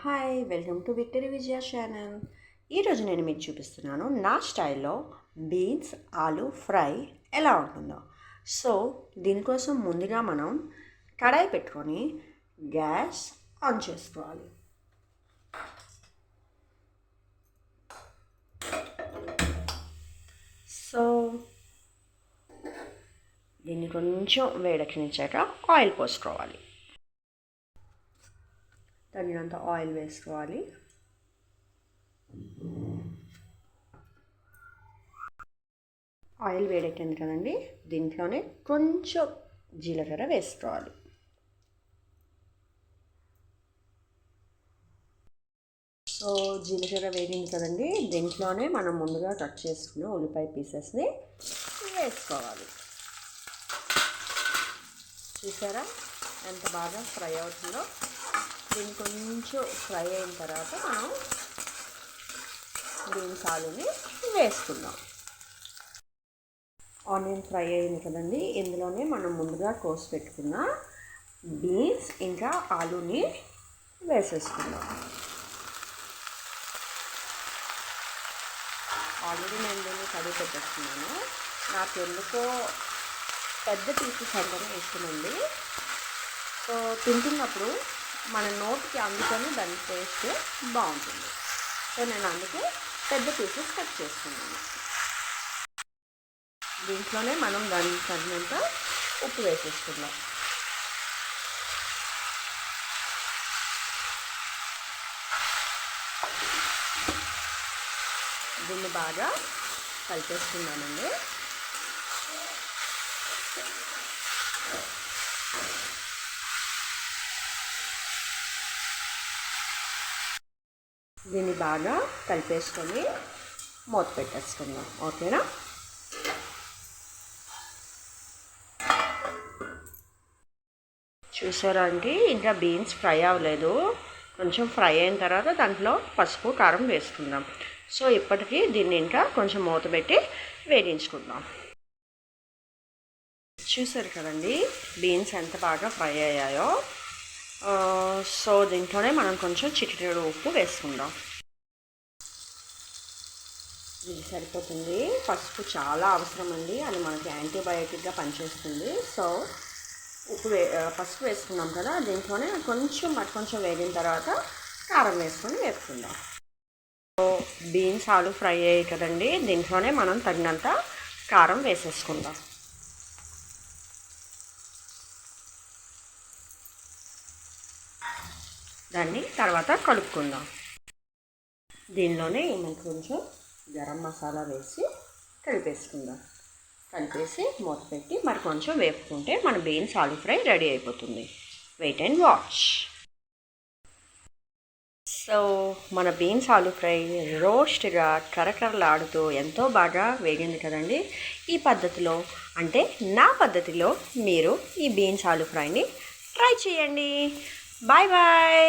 Hi welcome to victory Vijaya channel. ఈరోజు నేను మీకు చూపిస్తున్నాను నా స్టైల్లో బీన్స్ ఆలు ఫ్రై ఎలా ఉంటుందో. సో దీనికోసం ముందుగా మనం కడాయి పెట్టుకొని గ్యాస్ ఆన్ చేసుకోవాలి. సో దీన్ని కొంచెం వేడెక్కనిచ్చాక ఆయిల్ పోసుకోవాలి. తగినంత ఆయిల్ వేసుకోవాలి. ఆయిల్ వేడెక్కింది కదండి, దీంట్లోనే కొంచెం జీలకర్ర వేసుకోవాలి. సో జీలకర్ర వేగింది కదండి, దీంట్లోనే మనం ముందుగా కట్ చేసుకున్న ఉల్లిపాయ పీసెస్ని వేసుకోవాలి. చూసారా ఎంత బాగా ఫ్రై అవుతుందో. దీన్ని కొంచెం ఫ్రై అయిన తర్వాత మనం బీన్స్ ఆలుని వేసుకుందాం. ఆనియన్ ఫ్రై అయింది కదండి, ఇందులోనే మనం ముందుగా కోసి పెట్టుకున్న బీన్స్ ఇంకా ఆలుని వేసేసుకుందాం. ఆల్రెడీ నేను దీన్ని కడిగి పెట్టేస్తున్నాను. నాకు ఎందుకో పెద్ద పీసెస్ అంటేనే ఇష్టమండి. సో తింటున్నప్పుడు మన నోటికి అందుకొని దాని టేస్ట్ బాగుంటుంది. సో నేను అందుకే పెద్ద పీసెస్ కట్ చేసుకున్నాను. దీంట్లోనే మనం దానికి తగినంత ఉప్పు వేసేసుకుందాం. దీన్ని బాగా కలిపేసుకుందామండి. దీన్ని బాగా కలిపేసుకొని మూత పెట్టేసుకుందాం. ఓకేనా? చూసారా అండి, ఇంకా బీన్స్ ఫ్రై అవ్వలేదు. కొంచెం ఫ్రై అయిన తర్వాత దాంట్లో పసుపు కారం వేసుకుందాం. సో ఇప్పటికీ దీన్ని ఇంకా కొంచెం మూత పెట్టి వేగించుకుందాం. చూసారు కదండి బీన్స్ ఎంత బాగా ఫ్రై అయ్యాయో. సో దీంట్లోనే మనం కొంచెం చిటికెడు ఉప్పు వేసుకుందాం. ఇది సరిపోతుంది. పసుపు చాలా అవసరం అండి, అది మనకి యాంటీబయాటిక్గా పనిచేస్తుంది. సో పసుపు వేసుకున్నాం కదా, దీంట్లోనే కొంచెం వేగిన తర్వాత కారం వేసుకొని వేసుకుందాం. సో బీన్స్ ఆలు ఫ్రై అయ్యాయి కదండి, దీంట్లోనే మనం తగినంత కారం వేసేసుకుందాం. దాన్ని తర్వాత కలుపుకుందాం. దీనిలోనే మనం కొంచెం గరం మసాలా వేసి కలిపేసుకుందాం. కలిపేసి మూత పెట్టి మరి కొంచెం వేపుకుంటే మన బీన్స్ ఆలు ఫ్రై రెడీ అయిపోతుంది. Wait and watch. సో మన బీన్స్ ఆలు ఫ్రై రోస్ట్గా కరకరలాడుతూ ఎంతో బాగా వేగింది కదండి. ఈ పద్ధతిలో అంటే నా పద్ధతిలో మీరు ఈ బీన్స్ ఆలు ఫ్రైని ట్రై చేయండి. Bye bye.